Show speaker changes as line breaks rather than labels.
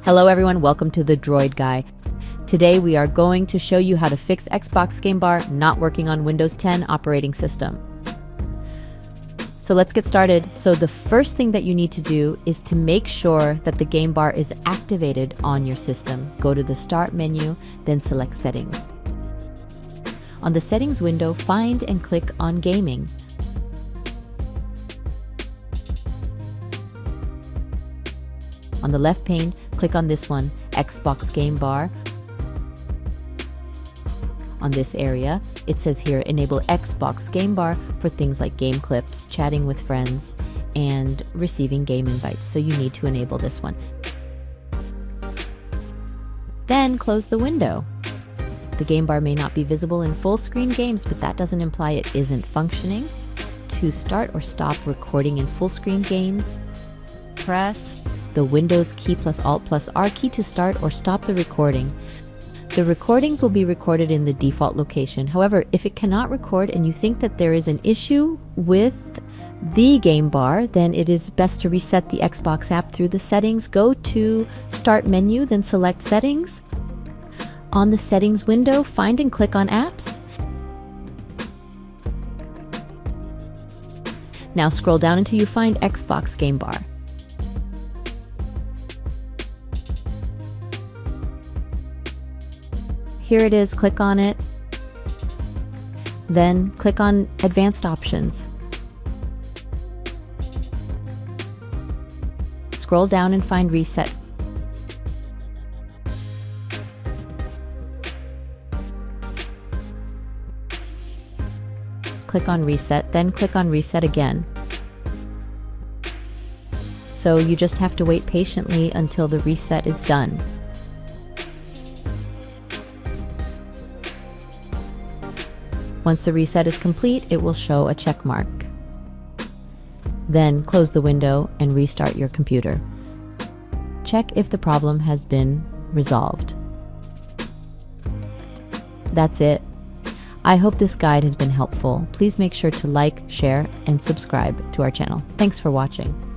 Hello everyone, welcome to the Droid Guy. Today we are going to show you how to fix Xbox Game Bar not working on Windows 10 operating system. So let's get started. So the first thing that you need to do is to make sure that the Game Bar is activated on your system. Go to the Start menu, then select Settings. On the Settings window, find and click on Gaming. On the left pane, click on this one, Xbox Game Bar. On this area, it says here, enable Xbox Game Bar for things like game clips, chatting with friends, and receiving game invites. So you need to enable this one. Then close the window. The Game Bar may not be visible in full screen games, but that doesn't imply it isn't functioning. To start or stop recording in full screen games, press the Windows key plus Alt plus R key to start or stop the recording. The recordings will be recorded in the default location. However, if it cannot record and you think that there is an issue with the Game Bar, then it is best to reset the Xbox app through the settings. Go to Start menu, then select Settings. On the Settings window, find and click on Apps. Now scroll down until you find Xbox Game Bar. Here it is, click on it, then click on Advanced Options. Scroll down and find Reset. Click on Reset, then click on Reset again. So you just have to wait patiently until the reset is done. Once the reset is complete, it will show a check mark. Then close the window and restart your computer. Check if the problem has been resolved. That's it. I hope this guide has been helpful. Please make sure to like, share, and subscribe to our channel. Thanks for watching.